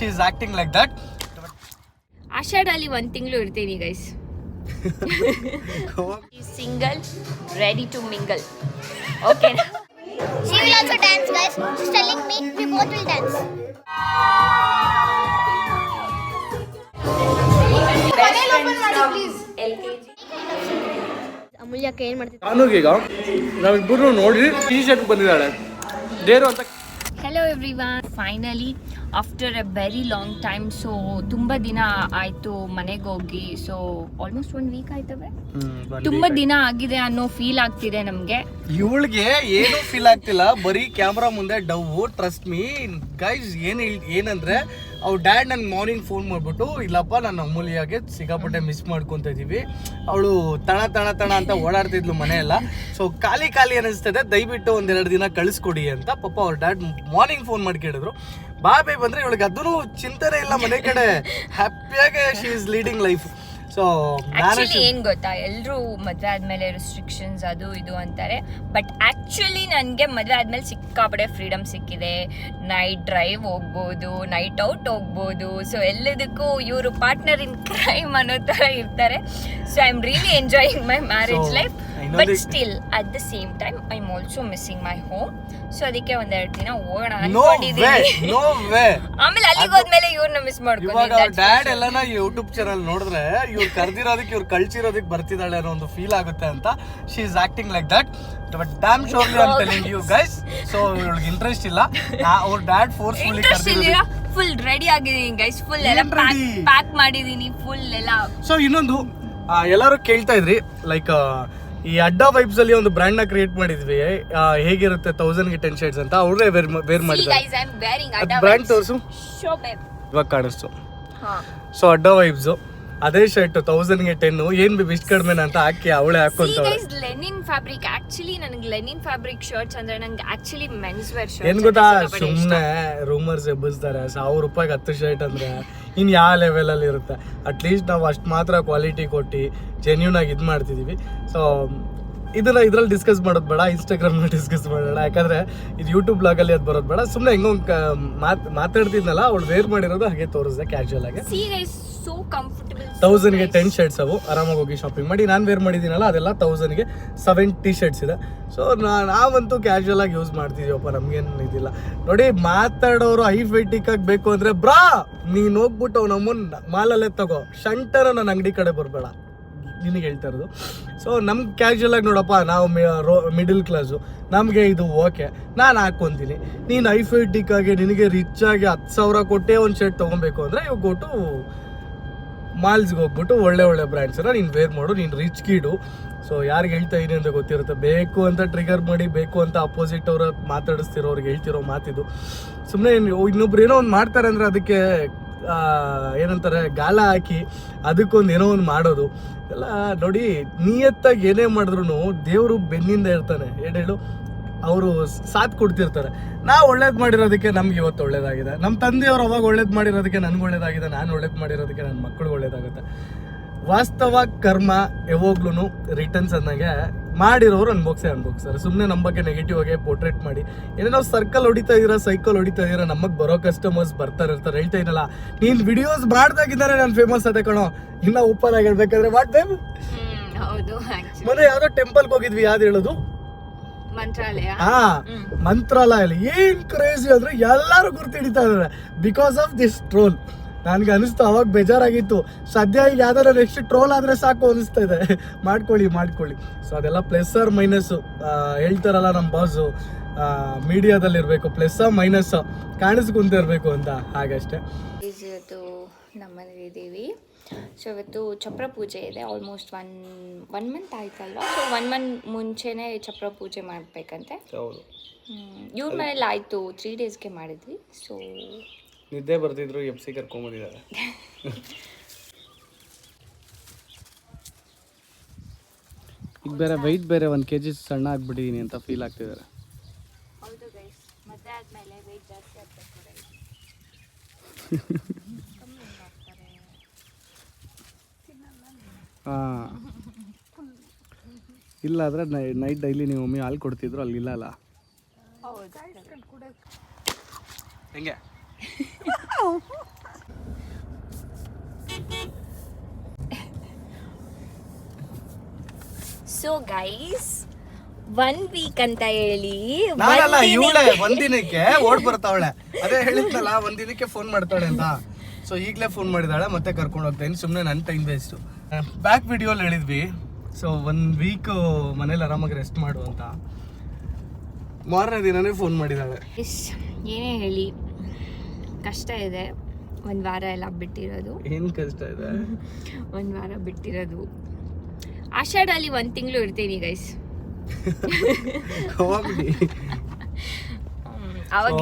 she is acting like that. ಆಷಾಢಲ್ಲಿ 1 ತಿಂಗಳು ಇರ್ತೀನಿ guys. Single, ready to mingle. Okay. She will also dance, guys. She's telling me we both will dance. ಅಮೂಲ್ಯಕ್ಕೆ ಏನು ಮಾಡ್ತಿದ್ದೆ? ನಾನೂಗೀಗ ನಾವಿಬ್ಬರು ನೋಡಿ ಟೀ ಶರ್ಟ್ ಬಂದಿದ್ದಾಳೆ ದೇರು ಅಂತ. Hello everyone, finally after a very long time. So ತುಂಬ ದಿನ ಆಯಿತು ಮನೆಗೆ ಹೋಗಿ. ಸೊ ಆಲ್ಮೋಸ್ಟ್ 1 ವೀಕ್ ಆಯ್ತವೆ. ತುಂಬ ದಿನ ಆಗಿದೆ ಅನ್ನೋ ಫೀಲ್ ಆಗ್ತಿದೆ ನಮಗೆ. ಇವಳಿಗೆ ಏನು ಫೀಲ್ ಆಗ್ತಿಲ್ಲ, ಬರೀ ಕ್ಯಾಮ್ರಾ ಮುಂದೆ ಡವ್. ಟ್ರಸ್ಟ್ ಮೀ ಗೈಸ್, ಏನಂದ್ರೆ ಅವ್ರ ಡ್ಯಾಡ್ ನನ್ಗೆ ಮಾರ್ನಿಂಗ್ ಫೋನ್ ಮಾಡ್ಬಿಟ್ಟು, ಇಲ್ಲಪ್ಪ ನನ್ನ ಅಮೂಲ್ಯಗೆ ಸಿಕ್ಕಾಪಟ್ಟೆ ಮಿಸ್ ಮಾಡ್ಕೊತ ಇದೀವಿ, ಅವಳು ತಣ ಅಂತ ಓಡಾಡ್ತಿದ್ಲು ಮನೆಯೆಲ್ಲ, ಸೊ ಖಾಲಿ ಅನಿಸ್ತದೆ, ದಯವಿಟ್ಟು 1-2 ದಿನ ಕಳಿಸ್ಕೊಡಿ ಅಂತ ಪಾಪ ಅವ್ರ ಡ್ಯಾಡ್ ಮಾರ್ನಿಂಗ್ ಫೋನ್ ಮಾಡಿ ಕೇಳಿದ್ರು. ಬಾಬೆ ಬಂದ್ರೆ ಇವಳಿಗೆ ಅದನ್ನು ಚಿಂತನೆ ಇಲ್ಲ, ಮನೆ ಕಡೆ ಹ್ಯಾಪಿಯಾಗಿ she is leading life. So actually ಏನ್ ಗೊತ್ತಾ, ಎಲ್ರು ಮದ್ವೆ ಆದ್ಮೇಲೆ ರೆಸ್ಟ್ರಿಕ್ಷನ್ಸ್ ಅದು ಇದು ಅಂತಾರೆ, ಬಟ್ ಆಕ್ಚುಲಿ ನನ್ಗೆ ಮದ್ವೆ ಆದ್ಮೇಲೆ ಸಿಕ್ಕಾಪಡೆ ಫ್ರೀಡಮ್ ಸಿಕ್ಕಿದೆ. ನೈಟ್ ಡ್ರೈವ್ ಹೋಗ್ಬೋದು, ನೈಟ್ ಔಟ್ ಹೋಗ್ಬೋದು. ಸೊ ಎಲ್ಲದಕ್ಕೂ ಇವರು ಪಾರ್ಟ್ನರ್ ಇನ್ ಕ್ರೈಮ್ ಅನ್ನೋ ತರ ಇರ್ತಾರೆ. So I am really enjoying my marriage life, but still at the same time I am also missing my home. So ಅದಕ್ಕೆ 1-2 ದಿನ ಹೋಗೋಣ ಅನ್ಕೊಂಡಿದ್ದೀನಿ. ಆಮೇಲೆ ಅಲ್ಲಿಗೆ ಹೋದ್ಮೇಲೆ ಇವ್ರನ್ನ ಮಿಸ್ ಮಾಡ್ಕೊಂಡು ಡ್ಯಾಡ್ ಎಲ್ಲಾನ ಯೂಟ್ಯೂಬ್ ಚಾನಲ್ ನೋಡಿದ್ರೆ ಇವ್ರು ಕರ್ದಿರೋದಕ್ಕೆ ಇವ್ರು ಕಳ್ಸಿರೋದಕ್ಕೆ ಬರ್ತಿದ್ದಾಳೆ ಅನ್ನೋ ಒಂದು ಫೀಲ್ ಆಗುತ್ತೆ ಅಂತ. She is acting like that, but damn surely I am telling you guys. So ಇವಳಿಗೆ ಇಂಟ್ರೆಸ್ಟ್ ಇಲ್ಲ, ಅವ್ರ ಡ್ಯಾಡ್ ಫೋರ್ಸ್ಫುಲಿ ಕರ್ದಿರೋದು. ಫುಲ್ ರೆಡಿ ಆಗಿದ್ದೀನಿ ಗೈಸ್, ಫುಲ್ ಎಲ್ಲ ಪ್ಯಾಕ್ ಮಾಡಿದೀನಿ ಫುಲ್ ಎಲ್ಲ. ಸೊ ಇನ್ನೊಂದು ಎಲ್ಲರೂ ಕೇಳ್ತಾ ಇದ್ರಿ, ಲೈಕ್ ಈ ಅಡ್ಡಾ ವೈಬ್ಸ್ ಅಲ್ಲಿ ಒಂದು ಬ್ರ್ಯಾಂಡ್ ನ ಕ್ರಿಯೇಟ್ ಮಾಡಿದ್ವಿ, ಹೇಗಿರುತ್ತೆ 1000ಗೆ 10 ಶೇಡ್ಸ್ ಅಂತ. ಅವ್ರೇ ವೇರ್ ಮಾಡಿದ್ದಾರೆ. ಬ್ರ್ಯಾಂಡ್ ತೋರಿಸು, ಇವಾಗ ಕಾಣಿಸ್ತು. ಸೊ ಅಡ್ಡಾ ವೈಬ್ಸ್ ಅದೇ ಶರ್ಟ್ 1000ಗೆ 10, ಏನ್ ಇಷ್ಟ ಕಡಿಮೆ ಅಂತ ಹಾಕಿ ಅವಳೇ ಹಾಕೊಂತಾಳೆ. ಲೆನಿನ್ ಫ್ಯಾಬ್ರಿಕ್, ಆಕ್ಚುಲಿ ನನಗೆ ಲೆನಿನ್ ಫ್ಯಾಬ್ರಿಕ್ ಶರ್ಟ್ಸ್ ಅಂದ್ರೆ ನಂಗೆ ಆಕ್ಚುಲಿ ಮೆನ್ಸ್ ವೇರ್ ಶರ್ಟ್ಸ್ ಏನ್ ಗೊತ್ತಾ, ಸುಮ್ನೆ ರೂಮರ್ಸ್ ಎಬ್ಬಿಸ್ತಾರೆ. 1000 ರೂಪಾಯಿಗೆ 10 ಶರ್ಟ್ ಅಂದ್ರೆ ಇನ್ ಯಾವ ಲೆವೆಲ್ ಅಲ್ಲಿ ಇರುತ್ತೆ. ಅಟ್ಲೀಸ್ಟ್ ನಾವು ಅಷ್ಟು ಮಾತ್ರ ಕ್ವಾಲಿಟಿ ಕೊಟ್ಟು ಜೆನ್ಯೂನ್ ಆಗಿ ಇದು ಮಾಡ್ತಿದೀವಿ. ಸೊ ಇದ್ರಲ್ಲಿ ಡಿಸ್ಕಸ್ ಮಾಡೋದು ಬೇಡ, ಇನ್ಸ್ಟಾಗ್ರಾಮ್ ಡಿಸ್ಕಸ್ ಮಾಡೋಣ, ಯಾಕಂದ್ರೆ ಇದು ಯೂಟ್ಯೂಬ್ ಬ್ಲಾಗ್ ಅಲ್ಲಿ ಅದು ಬರೋದು ಬೇಡ. ಸುಮ್ನೆ ಹೆಂಗೋ ಮಾತಾಡ್ತಿದ್ನಲ್ಲ, ಅವಳು ವೇರ್ ಮಾಡಿರೋದು ಹಾಗೆ ತೋರಿಸಿದೆ ಕ್ಯಾಶುವಲ್ ಆಗಿ. 1000ಗೆ 10 ಶರ್ಟ್ಸ್ ಅವು, ಆರಾಮಾಗಿ ಹೋಗಿ ಶಾಪಿಂಗ್ ಮಾಡಿ. ನಾನು ವೇರ್ ಮಾಡಿದ್ದೀನಲ್ಲ ಅದೆಲ್ಲ 1000ಗೆ 7 ಟೀ ಶರ್ಟ್ಸ್ ಇದೆ. ಸೊ ನಾವಂತೂ ಕ್ಯಾಶುವಲ್ ಆಗಿ ಯೂಸ್ ಮಾಡ್ತಿದೀವಪ್ಪ, ನಮ್ಗೇನು ಇದಿಲ್ಲ. ನೋಡಿ, ಮಾತಾಡೋರು ಐಫೈಟಿಕ್ ಆಗಿ ಬೇಕು ಅಂದ್ರೆ ಬ್ರಾ ನೀನ್ ಹೋಗ್ಬಿಟ್ಟು ನಮ್ಮನ್ನ ಮಾಲಲ್ಲೇ ತಗೋ, ಶಂಟರ ನನ್ನ ಅಂಗಡಿ ಕಡೆ ಬರಬೇಡ, ನಿನಗೆ ಹೇಳ್ತಾ ಇರೋದು. ಸೊ ನಮ್ಗೆ ಕ್ಯಾಶುವಲ್ ಆಗಿ ನೋಡಪ್ಪ, ನಾವು ಮಿಡಲ್ ಕ್ಲಾಸು, ನಮಗೆ ಇದು ಓಕೆ, ನಾನು ಹಾಕ್ಕೊಂತೀನಿ. ನೀನು ಐಫೈಟಿಕ್ ಆಗಿ ನಿನಗೆ ರಿಚ್ ಆಗಿ 10,000 ಕೊಟ್ಟೆ ಒಂದು ಶರ್ಟ್ ತೊಗೊಬೇಕು ಅಂದರೆ ಇವಾಗ ಕೊಟ್ಟು ಮಾಲ್ಸ್ಗೆ ಹೋಗ್ಬಿಟ್ಟು ಒಳ್ಳೆ ಬ್ರ್ಯಾಂಡ್ಸನ್ನ ನೀನು ವೇರ್ ಮಾಡು, ನೀನು ರಿಚ್ ಕಿಡು. ಸೊ ಯಾರಿಗೆ ಹೇಳ್ತಾ ಇದೀನಿ ಅಂತ ಗೊತ್ತಿರುತ್ತೆ, ಬೇಕು ಅಂತ ಟ್ರಿಗರ್ ಮಾಡಿ, ಬೇಕು ಅಂತ ಅಪೋಸಿಟ್ ಅವ್ರ ಮಾತಾಡಿಸ್ತಿರೋರ್ಗೆ ಹೇಳ್ತಿರೋ ಮಾತಿದು. ಸುಮ್ಮನೆ ಇನ್ನೊಬ್ರು ಏನೋ ಒಂದು ಮಾಡ್ತಾರೆ ಅಂದರೆ ಅದಕ್ಕೆ ಏನಂತಾರೆ ಗಾಲ ಹಾಕಿ ಅದಕ್ಕೊಂದು ಏನೋ ಒಂದು ಮಾಡೋದು ಎಲ್ಲ. ನೋಡಿ, ನಿಯತ್ತಾಗಿ ಏನೇ ಮಾಡಿದ್ರು ದೇವರು ಬೆನ್ನಿಂದ ಇರ್ತಾನೆ, ಹೇಳು, ಅವರು ಸಾಥ್ ಕೊಡ್ತಿರ್ತಾರೆ. ನಾವು ಒಳ್ಳೇದು ಮಾಡಿರೋದಕ್ಕೆ ನಮ್ಗೆ ಇವತ್ತು ಒಳ್ಳೇದಾಗಿದೆ, ನಮ್ಮ ತಂದೆಯವರು ಅವಾಗ ಒಳ್ಳೇದು ಮಾಡಿರೋದಕ್ಕೆ ನನಗೆ ಒಳ್ಳೇದಾಗಿದೆ, ನಾನು ಒಳ್ಳೇದು ಮಾಡಿರೋದಕ್ಕೆ ನನ್ನ ಮಕ್ಕಳಿಗೆ ಒಳ್ಳೇದಾಗುತ್ತೆ. ವಾಸ್ತವ ಕರ್ಮ ಯಾವಾಗ್ಲೂ ರಿಟರ್ನ್ಸ್ ಅನ್ನಂಗೆ ಮಾಡಿರೋರು ಅನ್ಭೋಗ್ಸ್ತಾರೆ. ಸುಮ್ಮನೆ ನಮ್ಮ ಬಗ್ಗೆ ನೆಗೆಟಿವ್ ಆಗಿ ಪೋರ್ಟ್ರೇಟ್ ಮಾಡಿ ಏನೇನೋ ಸರ್ಕಲ್ ಹೊಡಿತಾ ಇದೀರಾ, ಸೈಕಲ್ ಹೊಡಿತಾ ಇದೀರಾ, ನಮಗೆ ಬರೋ ಕಸ್ಟಮರ್ಸ್ ಬರ್ತಾರೆ ಇರ್ತಾರೆ. ಹೇಳ್ತಾ ಇದೀನಲ್ಲ, ನೀನು ವಿಡಿಯೋಸ್ ಮಾಡ್ದಾಗಿದ್ದಾರೆ ನಾನು ಫೇಮಸ್ ಅದೇ ಕಣೋ. ಇನ್ನ ಓಪನ್ ಆಗಿ ಹೇಳ್ಬೇಕಾದ್ರೆ ಮಾಡ್ತೇವೆ. ಮೊನ್ನೆ ಯಾವ್ದೋ ಟೆಂಪಲ್ಗೆ ಹೋಗಿದ್ವಿ, ಯಾವ್ದು ಹೇಳೋದು, ಮಂತ್ರಾಲಯ. ಏನ್ ಕ್ರೇಜಿ ಅಂದ್ರೆ ಎಲ್ಲಾರು ಗುರ್ತಿಡಿತಾ ಇದಾರೆ ಬಿಕಾಸ್ ಆಫ್ ದಿಸ್ ಟ್ರೋಲ್. ನನ್ಗೆ ಅನಿಸ್ತು, ಅವಾಗ ಬೇಜಾರಾಗಿತ್ತು. ಸದ್ಯ ಈಗ ಯಾವ್ದಾರ ನೆಕ್ಸ್ಟ್ ಟ್ರೋಲ್ ಆದ್ರೆ ಸಾಕು ಅನಿಸ್ತಾ ಇದೆ. ಮಾಡ್ಕೊಳ್ಳಿ. ಸೊ ಅದೆಲ್ಲ ಪ್ಲಸ್ ಆರ್ ಮೈನಸ್ ಹೇಳ್ತಾರಲ್ಲ ನಮ್ಮ ಬಾಸು, ಮೀಡಿಯಾದಲ್ಲಿರ್ಬೇಕು, ಪ್ಲಸ್ ಮೈನಸ್ ಕಾಣಿಸ್ಕೊಂತಿರ್ಬೇಕು ಅಂತ, ಹಾಗಷ್ಟೇ. ಇವತ್ತು ನಮ್ಮನೇಲಿ ಇದ್ದೀವಿ. ಸೊ ಇವತ್ತು ಚಪ್ರ ಪೂಜೆ ಇದೆ. ಆಲ್ಮೋಸ್ಟ್ ಒನ್ ಮಂತ್ ಆಯ್ತಲ್ವ. ಸೊ 1 ಮಂತ್ ಮುಂಚೆನೇ ಚಪ್ರ ಪೂಜೆ ಮಾಡಬೇಕಂತೆ. ಇವ್ರ ಮನೇಲಿ ಆಯಿತು, 3 ಡೇಸ್ಗೆ ಮಾಡಿದ್ವಿ. ಸೊ ನಿದ್ದೆ ಬರ್ತಿದ್ರು, FC ಕರ್ಕೊಂಬಂದಿದ್ದಾರೆ. ಈಗ ಬೇರೆ ವೆಯ್ಟ್ ಬೇರೆ 1 kg ಸಣ್ಣ ಆಗ್ಬಿಟ್ಟಿದೀನಿ ಅಂತ ಫೀಲ್ ಆಗ್ತಿದ್ದಾರೆ. ಹೌದು ಗೈಸ್, ಮದುವೆ ಆದಮೇಲೆ ವೆಯ್ಟ್ ಜಾಸ್ತಿ ಆಗ್ತಾರೆ. ಇಲ್ಲ ಆದರೆ ನೈಟ್ ಡೈಲಿ ನೀವು ಮಮ್ಮಿ ಹಾಲು ಕೊಡ್ತಿದ್ರು, ಅಲ್ಲಿ ಇಲ್ಲ ಅಲ್ಲ. ಹೆಂಗೆ ಸೊ ಗೈಸ್ 1 ವೀಕ್ ಅಂತ ಹೇಳಿ ನಾನಲ್ಲ ಇವಳೆ ಒಂದಿನಕ್ಕೆ ಓಡ್ ಬರ್ತಾವಳೆ. ಅದೇ ಹೇಳಿದ್ನಲ್ಲ ಒಂದಿನಕ್ಕೆ ಫೋನ್ ಮಾಡ್ತಾಳೆ ಅಂತ. ಸೊ ಈಗಲೇ ಫೋನ್ ಮಾಡಿದಾಳೆ, ಮತ್ತೆ ಕರ್ಕೊಂಡು ಹೋಗ್ತೀನಿ. ಸುಮ್ಮನೆ ನನ್ನ ಟೈಮ್ ವೇಸ್ಟು. ಬ್ಯಾಕ್ ವಿಡಿಯೋಲಿ ಹೇಳಿದ್ವಿ. ಸೊ 1 ವೀಕ್ ಮನೇಲಿ ಆರಾಮಾಗಿ ರೆಸ್ಟ್ ಮಾಡು ಅಂತ. ಮಾರನೇ ದಿನನೇ ಫೋನ್ ಮಾಡಿದಾಳೆ. ಏನೇ ಹೇಳಿ ಕಷ್ಟ ಇದೆ. 1 ವಾರ ಎಲ್ಲ ಬಿಟ್ಟಿರೋದು. ಏನು ಕಷ್ಟ ಇದೆ? 1 ವಾರ ಬಿಟ್ಟಿರೋದು. ಆಷಾಢಲ್ಲಿ 1 ತಿಂಗಳು ಇರ್ತೀನಿ ಗೈಸ್. ಅವಾಗ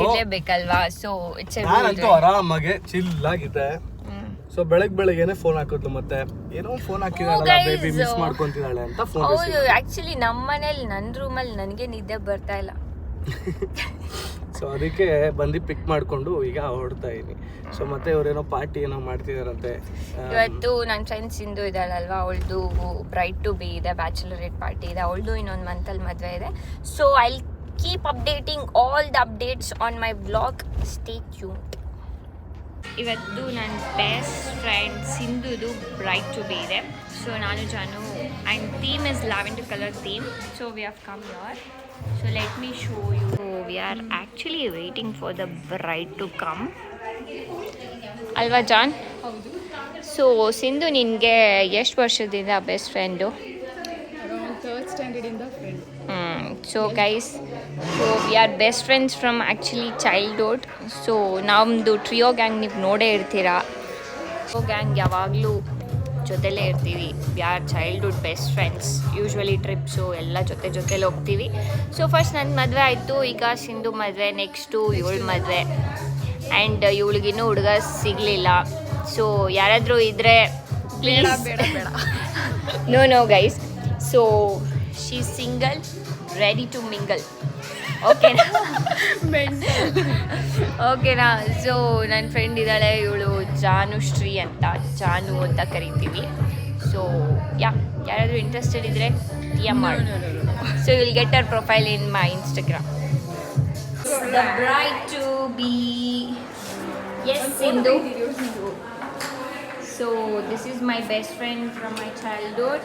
ಇರ್ಲೇಬೇಕಲ್ವಾ. ಸೊ ನಾನಂತೂ ಆರಾಮಾಗೆ ಚಿಲ್ ಆಗಿದೆ. ಸೊ ಬೆಳಗ್ಗೆನೆ ಫೋನ್ ಹಾಕೋದು, ಮತ್ತೆ ಏನೋ ಫೋನ್ ಹಾಕಿದಾಳೆ, ಬೇಬಿ ಮಿಸ್ ಮಾಡ್ಕೊಂತಿದ್ದಾಳೆ ಅಂತ ಫೋನ್. ಹೌದು, ಆಕ್ಚುಲಿ ನಮ್ಮ ಮನೇಲಿ ನನ್ನ ರೂಮಲ್ಲಿ ನನಗೆ ನಿದ್ದೆ ಬರ್ತಾ ಇಲ್ಲ. ಸೊ ಅದಕ್ಕೆ ಬಂದು ಪಿಕ್ ಮಾಡ್ಕೊಂಡು ಈಗ ಹೊರಡ್ತಾ ಇದೀನಿ. ಸೊ ಮತ್ತೆ ಇವರೇನೋ ಪಾರ್ಟಿ ಏನೋ ಮಾಡ್ತಿದಾರಂತೆ ಇವತ್ತು. ನನ್ನ ಫ್ರೆಂಡ್ಸ್ ಇಂದು ಇದ್ದಾಳಲ್ವಾ, ಅವಳದು ಬ್ರೈಡ್ ಟು ಬಿ ಇದೆ, ಬ್ಯಾಚುಲರೇಟ್ ಪಾರ್ಟಿ ಇದೆ. ಅವಳದು ಇನ್ನೊಂದು ಮಂತಲ್ಲಿ ಮದುವೆ ಇದೆ. So I keep updating all the updates on my blog. Stay tuned. ಇವತ್ತು ನನ್ನ ಬೆಸ್ಟ್ ಫ್ರೆಂಡ್ ಸಿಂಧುದು ಬ್ರೈಡ್ ಟು ಬಿ ಇದೆ. ಸೊ ನಾನು Janu and theme is lavender colour theme. So we have come here. So let me show you. So we are actually waiting for the bride to come. ಅಲ್ವಾ ಜಾನ್? ಹೌದು. So Sindhu ನಿನಗೆ ಎಷ್ಟು ವರ್ಷದಿಂದ best friend? Third ಸ್ಟ್ಯಾಂಡರ್ಡಿಂದ friend. So guys, so we are best friends from actually childhood. So ನಮ್ಮದು trio gang ನೀವು ನೋಡೇ ಇರ್ತೀರಾ. ಟ್ರಿಯೋ ಗ್ಯಾಂಗ್ ಯಾವಾಗಲೂ ಜೊತೆಲೇ ಇರ್ತೀವಿ. We are childhood best friends. Usually trips ಎಲ್ಲ ಜೊತೆಲಿ ಹೋಗ್ತೀವಿ. ಸೊ ಫಸ್ಟ್ ನನ್ನ ಮದುವೆ ಆಯಿತು, ಈಗ ಸಿಂಧು ಮದುವೆ, ನೆಕ್ಸ್ಟು ಇವಳು ಮದುವೆ. ಆ್ಯಂಡ್ ಇವಳಿಗಿನ್ನೂ ಹುಡುಗ ಸಿಗಲಿಲ್ಲ. ಸೊ ಯಾರಾದರೂ ಇದ್ದರೆ please. No guys. So she single, ready to mingle. ಓಕೆನಾ? ಓಕೆನಾ? ಸೊ ನನ್ನ ಫ್ರೆಂಡ್ ಇದ್ದಾಳೆ, ಇವಳು ಜಾನುಶ್ರೀ ಅಂತ, ಜಾನು ಅಂತ ಕರಿತೀವಿ. ಸೊ ಯಾರಾದರೂ ಇಂಟ್ರೆಸ್ಟೆಡ್ ಇದ್ದರೆ DM ಮಾಡಿ. So you will get our profile in my Instagram. The bride to be. Yes, Sindhu. So this is my best friend from my childhood.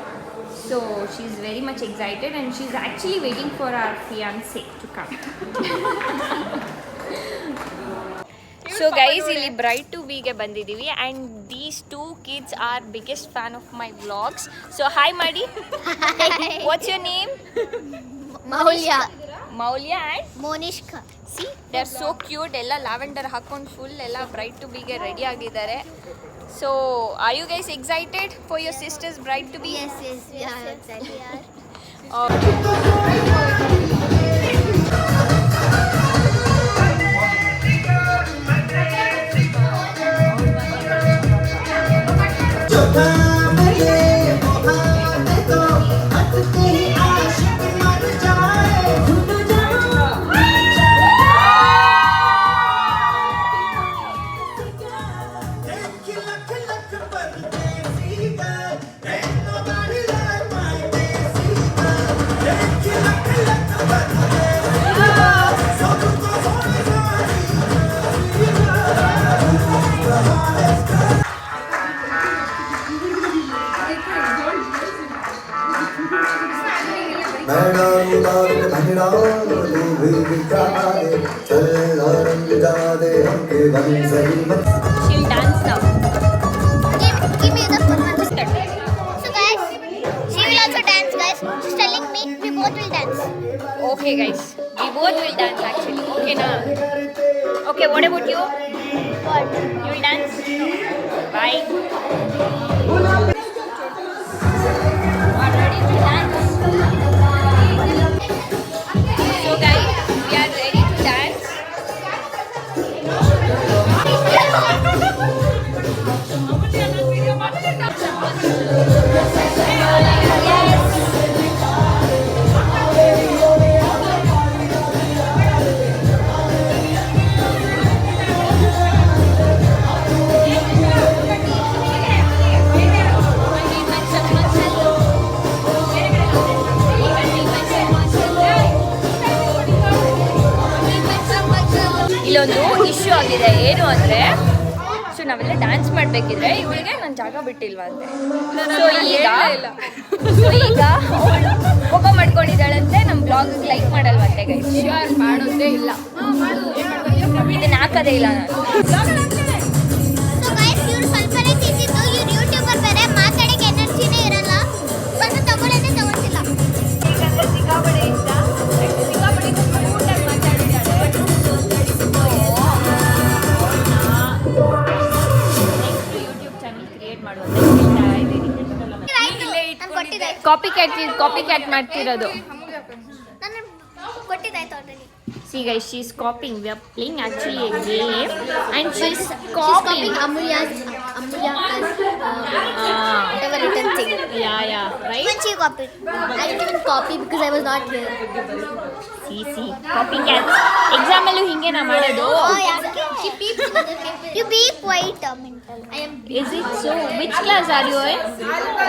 So she's very much excited and she's actually waiting for our fiancé to come. So guys, ಇಲ್ಲಿ bride to be ಗೆ ಬಂದಿದ್ದೀವಿ and these 2 kids are biggest fan of my vlogs. So hi ಮಾಡಿ. What's your name? Maulya and Monishka. See, they're so cute. ಎಲ್ಲ lavender ಹಾಕೊಂಡು full ಎಲ್ಲ bride to be ಗೆ ready ಆಗಿದ್ದಾರೆ. So are you guys excited for your sister's bride to be? Yes, we are excited. She'll dance now. Give me the phone. So guys, she will also dance, guys. She's telling me we both will dance. Okay guys, we both will dance actually. Okay na? Okay, what about you? What? You will dance? Bye. Are ready to dance? So guys, we are ready to dance. ನಾವೆಲ್ಲ dance ಮಾಡ್ಬೇಕಿದ್ರೆ ಇವಳಿಗೆ ನಾನು ಜಾಗ ಬಿಟ್ಟಿಲ್ವಂತೆ. So ಈಗ ಕೋಪ ಮಾಡ್ಕೊಂಡಿದ್ದಾಳಂತೆ, ನಮ್ಮ blog like ಮಾಡಲ್ವಂತೆ guys. Share ಮಾಡೋದೇ ಇಲ್ಲ. ಇದನ್ನ ಹಾಕೋದೇ ಇಲ್ಲ ನಾನು. ಸೊ ಗೈಸ್ ಇವ್ರು ಸ್ವಲ್ಪನೇ ತಿಂದಿದ್ದು, ಇವ್ರು ಯೂಟ್ಯೂಬರ್ ಬೇರೆ, ಮಾತಾಡಕ್ಕೆ ಎನರ್ಜಿನೇ ಇರಲ್ಲ, ಬಂದು ತಗೊಳ್ಳೋದೇ ತಗೊಳ್ತಿಲ್ಲ. ಯಾಕಂದ್ರೆ ಸಿಕ್ಕಾಪಟ್ಟೆ ಇಷ್ಟ, ಸಿಕ್ಕಾಪಟ್ಟೆ ಸ್ಮೂತಾಗಿ ಮಾತಾಡಿದ್ದಾಳೆ. ನೆಕ್ಸ್ಟ್ ಯೂಟ್ಯೂಬ್ ಚಾನಲ್ ಕ್ರಿಯೇಟ್ ಮಾಡುವಂತ ಹೇಳ್ತಾ ಇದ್ದೀನಿ. ನಾನು ಕೊಟ್ಟಿದ್ದಾಯ್ತು, ಕಾಪಿ ಕ್ಯಾಟ್ ಮಾಡ್ತಿರೋದು. ನಾನು ಕೊಟ್ಟಿದ್ದಾಯ್ತು already. See guys, she's copying. We are playing actually a game, and she's copying. Amulya's whatever written thing. Yeah, right. Even she copied. I didn't even copy because I was not here. See, copycat. Exam allu hinge na ಮಾಡೋದು. Oh yeah. She beeped. You beep white mental. I am. Is it so? Which class are you in?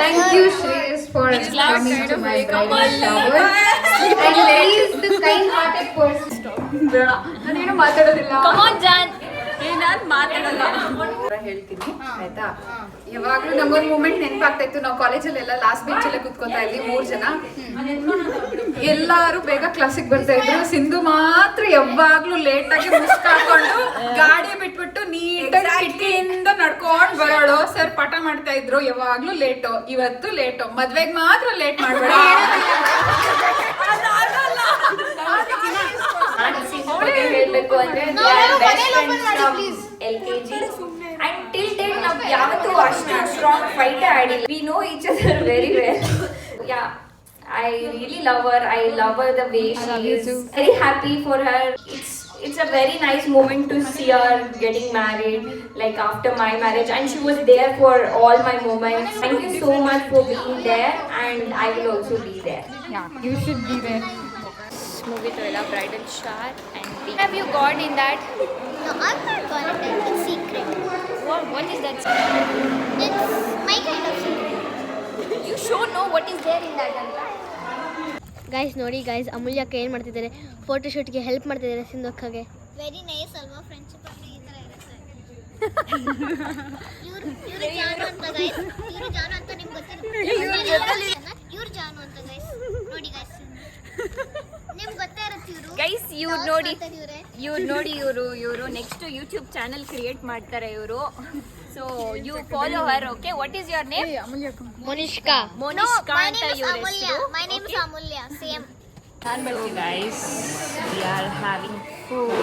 Thank you, Shreyas, for coming to my bridal shower. And please, the kind-hearted person. ಬೇಡ, ನಾನೇನು ಮಾತಾಡೋದಿಲ್ಲ. Come on, Jan. ನಾನು ಮಾತಾಡಲ್ಲ ಹೇಳ್ತೀನಿ ಆಯ್ತಾ. ಯಾವಾಗ್ಲೂ ನಮಗೊಂದು moment ನೆನಪಾಗ್ತಾ ಇತ್ತು. ನಾವು ಕಾಲೇಜಲ್ಲೆಲ್ಲ ಲಾಸ್ಟ್ ಬೆಂಚ್ ಅಲ್ಲೇ ಕುತ್ಕೋತಾ ಇದ್ವಿ 3 ಜನ. ಎಲ್ಲಾರು ಬೇಗ ಕ್ಲಾಸಿಗೆ ಬರ್ತಾ ಇದ್ರು, ಸಿಂಧು ಮಾತ್ರ ಯಾವಾಗ್ಲೂ ಲೇಟ್ ಆಗಿ ಮುಸ್ಕಾಕೊಂಡು ಗಾಡಿ ಬಿಟ್ಬಿಟ್ಟು ನೀಟಾಗಿ ಕಿಟಕಿಯಿಂದ ನಡ್ಕೊಂಡ್ ಬರೋಳು. ಸರ್ ಪಾಠ ಮಾಡ್ತಾ ಇದ್ರು, ಯಾವಾಗ್ಲೂ ಲೇಟು, ಇವತ್ತು ಲೇಟು, ಮದ್ವೆಗ್ ಮಾತ್ರ ಲೇಟ್ ಮಾಡ್ಬೇಡ. ಹೇಳ್ಬೇಕು ಅಂದ್ರೆ LKG and till date ನಾವು ಯಾವತ್ತೂ ಅಷ್ಟು ಸ್ಟ್ರಾಂಗ್ ಫೈಟ್ ಆಡಿಲ್ಲ. We know each other very well. Yeah, I really love her. I love her the way she is. Very happy for her. It's a very nice moment to see her getting married, like after my marriage, and she was there for all my moments. Thank you so much for being there, and I will also be there. Yeah, you should be there. Movie to a bridal shower and have you got in that? No, I'm not gonna tell. It's secret. What is that? It's my kind of secret. You should know what is there in that. Guys ನೋಡಿ guys, ಅಮೂಲ್ಯಕ್ಕೆ ಏನು ಮಾಡ್ತಿದ್ದಾರೆ, ಫೋಟೋಶೂಟ್ಗೆ help ಮಾಡ್ತಿದ್ದಾರೆ ಸಿಂಧುಕ್ಕಗೆ. Very nice ಅಲ್ವಾ friendship ಅಂದ್ರೆ ಈ ತರ ಇರುತ್ತೆ. ಇವ್ರು ಜಾನು ಅಂತ ಗೈಸ್, ಇವ್ರು ಜಾನು ಅಂತ ನಿಮ್ಗೆ ಗೊತ್ತಿರುತ್ತೆ. ಇವ್ರು ಜಾನು ಅಂತ ಗೈಸ್, ನೋಡಿ ಗೈಸ್ ನಿಮ್ಗೆ ಗೊತ್ತೇ ಇರುತ್ತೆ. ಇವರು ಗೈಸ್ ಇವ್ರು ನೋಡಿ ಇವರು ನೆಕ್ಸ್ಟ್ ಯೂಟ್ಯೂಬ್ ಚಾನಲ್ ಕ್ರಿಯೇಟ್ ಮಾಡ್ತಾರೆ ಇವರು. So you follow her. Okay, what is your name? Monishka. Monishka my ಅಂತ name is ಇವ್ರ Amulya. ಹೆಸರು. My name is Amulya. Same. So guys, we are having food.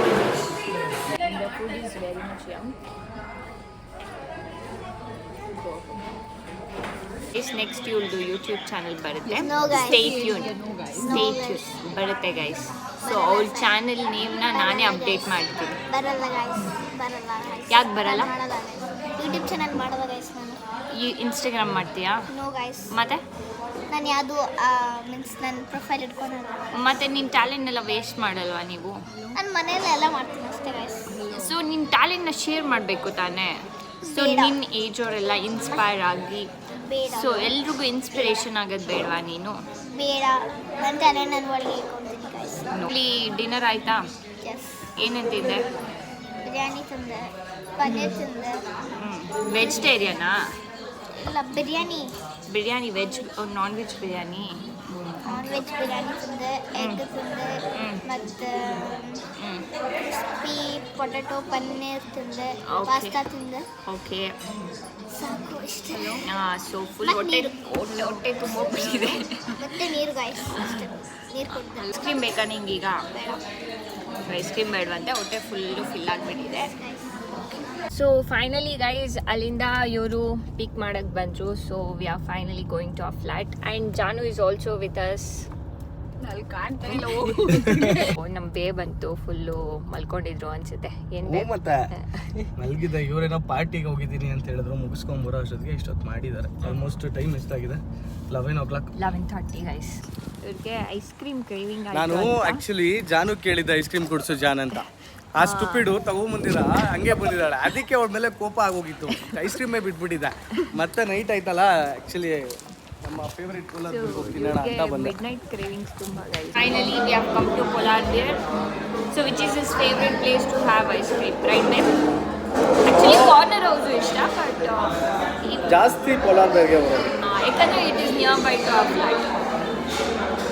And the food is very much yum. This next you will do YouTube channel ಬರುತ್ತೆ. No, guys. Stay tuned. ಬರುತ್ತೆ guys. So ಅವ್ರ channel name ನಾನೇ update ಮಾಡ್ತೀನಿ. ಬರಲ್ಲ guys, ಬರಲ್ಲ guys. ಯಾಕೆ ಬರಲ್ಲ? ಮಾಡಲ್ಲ ಗೈಸ್. ಯೂಟ್ಯೂಬ್ ಚಾನಲ್ ಮಾಡಲ್ಲ ಗೈಸ್ ನಾನು. ಇನ್ಸ್ಟಾಗ್ರಾಮ್ ಮಾಡ್ತೀಯಾ? No guys. ಮತ್ತೆ ನಾನು ಯಾವುದು ಮೀನ್ಸ್ ನನ್ನ ಪ್ರೊಫೈಲ್ ಇಟ್ಕೊಳಲ್ಲ. ಮತ್ತೆ ನಿನ್ನ ಟ್ಯಾಲೆಂಟ್ ಎಲ್ಲ ವೇಸ್ಟ್ ಮಾಡಲ್ವಾ ನೀವು? ನಾನು ಮನೆಯಲ್ಲೆಲ್ಲ ಮಾಡ್ತೀನಿ ಅಷ್ಟೇ ಗೈಸ್. ಸೊ ನಿನ್ನ ಟ್ಯಾಲೆಂಟ್ನ ಶೇರ್ ಮಾಡಬೇಕು ತಾನೇ. ಸೊ ಬೇಡ. ನಿನ್ನ ಏಜ್ ಅವರೆಲ್ಲ ಇನ್ಸ್ಪೈರ್ ಆಗಿ, ಬೇಡ ಸೊ ಎಲ್ರಿಗೂ ಇನ್ಸ್ಪಿರೇಷನ್ ಆಗೋದು ಬೇಡವಾ ನೀನು? ಬೇಡ, ನನ್ನ ಟ್ಯಾಲೆಂಟ್ ನಾನು ಒಳಗೆ ಇಟ್ಕೊತೀನಿ ಗೈಸ್. ಇಲ್ಲಿ ಡಿನ್ನರ್ ಆಯ್ತಾ? ಎಸ್, ಏನಂತಿದ್ದೆ? ಬಿರಿಯಾನಿ ತಿಂದೆ, ಪನ್ನೀರ್ ತಿಂದೆ. ವೆಜಿಟೇರಿಯನಾ? ಇಲ್ಲ biryani veg non veg biryani? Non veg biryani ತಿಂದೆ, ಎಗ್ ತಿಂದೆ, ಮತ್ತು ಕ್ರಿಸ್ಪಿ ಪೊಟೆಟೊ ಪನ್ನೀರ್ ತಿಂದೆ, Okay. ಪಾಸ್ತಾ ತಿಂದೆ. ಓಕೆ. ಸಾಕು ಇಷ್ಟೇ. ಸೊ ಫುಲ್ ಮತ್ತ್ ಹೊಟ್ಟೆ ನೀರು. ಹೊಟ್ಟೆ ತುಂಬೋಗ್ಬಿಟ್ಟಿದೆ. ಮತ್ತೆ ನೀರು ಗೈಸ್ ಅಷ್ಟೇ, ನೀರು ಕುಡ್ದೆ. ಐಸ್ ಕ್ರೀಮ್ ಬೇಕಾ ನಿಂಗೀಗ? ಬೇಡ ಐಸ್ ಕ್ರೀಮ್ ಬೇಡವಂತೆ, ಹೊಟ್ಟೆ ಫುಲ್ಲು ಫಿಲ್ ಆಗಿಬಿಟ್ಟಿದೆ. ಸೊ ಫೈನಲಿ ಗೈಸ್ ಅಲ್ಲಿಂದ ಇವರು ಪಿಕ್ ಮಾಡಕ್ಕೆ ಬಂದರು. So we are finally going to a flat and Janu is also with us. ಅಲ್ಲಿ ಕಾಣ್ತಾ ಇಲ್ಲ. ನಮ್ಮ ಬೇ ಬಂತು, ಫುಲ್ಲು ಮಲ್ಕೊಂಡಿದ್ರು ಅನ್ಸುತ್ತೆ. ಏನು ಹ್ಞೂ ಮತ್ತೆ ಮಲಗಿದ್ದ. ಇವರೇನೋ ಪಾರ್ಟಿಗೆ ಹೋಗಿದ್ದೀನಿ ಅಂತ ಹೇಳಿದ್ರು, ಮುಗಿಸ್ಕೊಂಬರೋ ಅಷ್ಟೊತ್ತಿಗೆ ಇಷ್ಟೊತ್ತು ಮಾಡಿದ್ದಾರೆ. ಆಲ್ಮೋಸ್ಟ್ ಟೈಮ್ ಎಷ್ಟಾಗಿದೆ? 11 o'clock. 11:30 ಗೈಸ್. ಇವ್ರಿಗೆ ಐಸ್ ಕ್ರೀಮ್ ಕ್ರೇವಿಂಗ್ ನಾನು ಆಕ್ಚುಲಿ ಜಾನು ಕೇಳಿದ್ದೆ ಐಸ್ ಕ್ರೀಮ್ ಕೊಡಿಸು ಜಾನ್ ಅಂತ. ಆ ಸ್ಟುಪಿಡು ತಗೊಂಬಂದಿರ ಹಂಗೆ ಬಂದಿದ್ದಾಳೆ. ಅದಕ್ಕೆ ಅವಳ ಮೇಲೆ ಕೋಪ ಆಗೋಗಿತ್ತು, ಐಸ್ ಕ್ರೀಮೇ ಬಿಟ್ಬಿಟ್ಟಿದ್ದೆ. ಮತ್ತೆ ನೈಟ್ ಆಯ್ತಲ್ಲ, ಆಕ್ಚುಲಿ ನಮ್ಮ ಫೇವರಿಟ್ ಕೂಲರ್ ತಿನ್ನೋಣ ಅಂತ ಬಂದೆ. ಮಿಡ್ನೈಟ್ ಕ್ರೇವಿಂಗ್ಸ್ ತುಂಬಾ guys. Finally we have come to Polar Bear. So which is his favourite place to have ice cream, right ma'am? Actually Corner House ಜಾಸ್ತಿ ಪೋಲಾರ್ ಬೇರ್ಗೆ ಬರೋದು. ಯಾಕಂದ್ರೆ it is near by to our flat.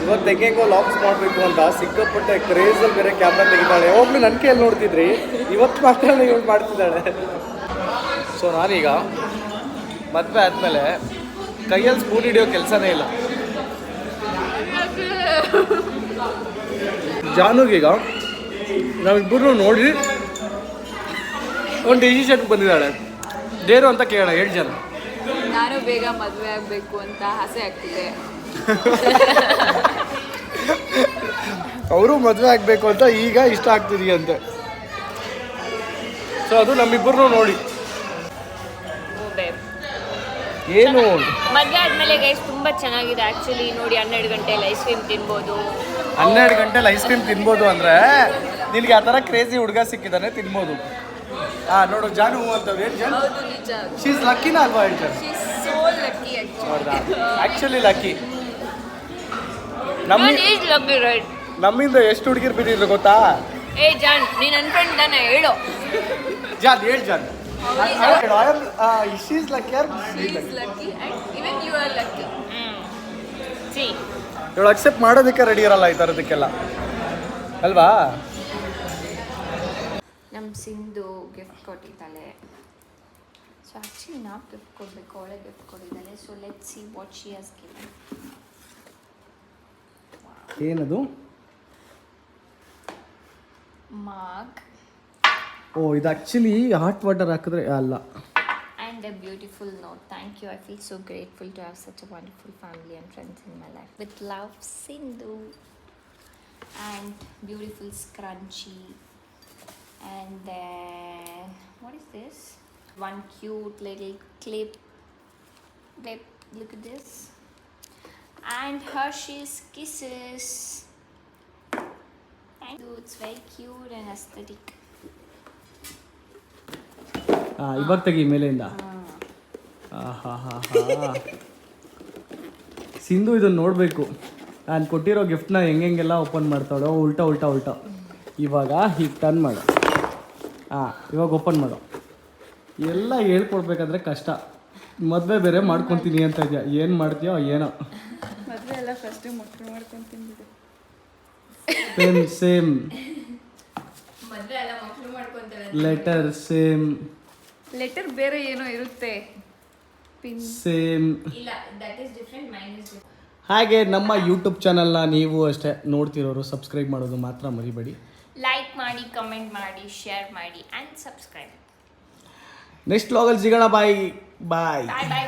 ಇವತ್ತು ಹೆಂಗೆಂಗೋ LOX ಮಾಡಬೇಕು ಅಂತ ಸಿಕ್ಕಾಪಟ್ಟೆ ಕ್ರೇಜಲ್ಲಿ ಬೇರೆ ಕ್ಯಾಮ್ರಾ ತೆಗಿತಾಳೆ. ಯಾವಾಗಲೂ ನನ್ನ ಕೈಯಲ್ಲಿ ನೋಡ್ತಿದ್ರಿ, ಇವತ್ತು ಮಾತ್ರ ಇವಳು ಮಾಡ್ತಿದ್ದಾಳೆ. ಸೊ ನಾನೀಗ ಮದುವೆ ಆದಮೇಲೆ ಕೈಯಲ್ಲಿ ಸ್ಪೂನ್ ಹಿಡಿಯೋ ಕೆಲಸನೇ ಇಲ್ಲ. ಜಾನುಗೀಗ ನಾವಿಬ್ಬರು ನೋಡಿ ಒಂದು ಡಿಸಿಷನ್ಗೆ ಬಂದಿದ್ದಾಳೆ. ದೇರು ಅಂತ ಕೇಳೋಣ 7 ಜನ. ನಾನು ಬೇಗ ಮದುವೆ ಆಗಬೇಕು ಅಂತ ಆಸೆ ಆಗ್ತಿದೆ. ಅವರು ಮದುವೆ ಆಗಬೇಕು ಅಂತ ಈಗ ಇಷ್ಟ ಆಗ್ತಿದೆಯಂತೆ. ಸೊ ಅದು ನಮ್ಮಿಬ್ಬರು ನೋಡಿ ಏನು ಮದುವೆ ಆದ್ಮೇಲೆ ಗೈಸ್ ತುಂಬಾ ಚೆನ್ನಾಗಿದೆ ಆಕ್ಚುಲಿ. ನೋಡಿ 12 ಗಂಟೆಲಿ ಐಸ್ ಕ್ರೀಮ್ ತಿನ್ಬೋದು. 12 ಗಂಟೆಲಿ ಐಸ್ ಕ್ರೀಮ್ ತಿನ್ಬೋದು ಅಂದರೆ ನಿನಗೆ ಆ ಥರ ಕ್ರೇಜಿ ಹುಡುಗ ಸಿಕ್ಕಿದ್ದಾನೆ, ತಿನ್ಬೋದು. ನೋಡು ಜಾನು ಅಂತ ಏನು ಜಾನು ಶೀಸ್ ಲಕ್ಕಿನ ಅಲ್ವಾ? ಹೇಳ್ತಾರೆ ಹೌದಾ? Actually lucky. ನಮ್ಮಿಂದ ಎಷ್ಟು ಹುಡುಗಿರು ಬಿದ್ದಿದ್ರು ಗೊತ್ತಾ? ಏ ಜಾನ್, ನೀನ್ ಅನ್ಕೊಂಡ್ ತಾನೆ ಹೇಳು. ಜಾನ್ ಹೇಳು ಜಾನ್. ಶೀಸ್ ಲಕ್ಕಿ ಇವಳು ಅಕ್ಸೆಪ್ಟ್ ಮಾಡೋದಕ್ಕೆ ರೆಡಿ ಇರಲ್ಲ ಈ ಥರದಕ್ಕೆಲ್ಲ ಅಲ್ವಾ? ನಮ್ಮ ಸಿಂಧು ಗಿಫ್ಟ್ ಕೊಟ್ಟಿದ್ದಾಳೆ. ಸೊ ಆ್ಯಕ್ಚುಲಿ ನಾವು ಗಿಫ್ಟ್ ಕೊಡಬೇಕು, ಅವಳೆ ಗಿಫ್ಟ್ ಕೊಟ್ಟಿದ್ದಾಳೆ. So let see what she has given. ಏನದು? ಮಾಗ್. ಓ ಇದು ಆ್ಯಕ್ಚುಲಿ ಹಾಟ್ ವಾಟರ್ ಹಾಕಿದ್ರೆ ಅಲ್ಲ. And a beautiful note. Thank you. I feel so grateful to have such a wonderful family and friends in my life. With love, Sindhu. And beautiful scrunchie. And then what is this? One cute little clip. Look at this. And Hershey's Kisses. Thank you. It's very cute and aesthetic. ಇವಾಗ ತೆಗಿ ಮೇಲೆಯಿಂದ. ಸಿಂಧು ಇದನ್ನು ನೋಡಬೇಕು. ನಾನು ಕೊಟ್ಟಿರೋ ಗಿಫ್ಟ್ನ ಹೆಂಗೆಲ್ಲ open ಮಾಡ್ತಾಳೋ ಉಲ್ಟಾ. ಇವಾಗ ಹೀಗೆ turn ಮಾಡು. ಇವಾಗ ಓಪನ್ ಮಾಡು. ಎಲ್ಲ ಹೇಳ್ಕೊಡ್ಬೇಕಂದ್ರೆ ಕಷ್ಟ. ಮದುವೆ ಬೇರೆ ಮಾಡ್ಕೊತೀನಿ ಅಂತ ಇದೆಯಾ, ಏನು ಮಾಡ್ತೀಯೋ ಏನೋ. ಮದುವೆ ಎಲ್ಲ ಫಸ್ಟ್ ಮಕ್ಕಳು ಮಾಡ್ಕೊಂತೀನಿ. ಸೇಮ್ ಮದುವೆ ಎಲ್ಲ ಮಕ್ಕಳು ಮಾಡ್ಕೊಂತೇವೆ. Letter same. ಲೆಟರ್ ಬೇರೆ ಏನೋ ಇರುತ್ತೆ. Pin same. ಇಲ್ಲ, that is different, mine is different. ಹಾಗೆ ನಮ್ಮ ಯೂಟ್ಯೂಬ್ ಚಾನಲ್ನ ನೀವು ಅಷ್ಟೇ ನೋಡ್ತಿರೋರು ಸಬ್ಸ್ಕ್ರೈಬ್ ಮಾಡೋದು ಮಾತ್ರ ಮರಿಬೇಡಿ. ಲೈಕ್ ಮಾಡಿ, ಕಮೆಂಟ್ ಮಾಡಿ, ಶೇರ್ ಮಾಡಿ ಆ್ಯಂಡ್ ಸಬ್ಸ್ಕ್ರೈಬ್. ನೆಕ್ಸ್ಟ್ ವ್ಲಾಗಲ್ಲಿ ಸಿಗೋಣ. ಬಾಯ್ ಬಾಯ್. ಬಾಯ್ ಬಾಯ್.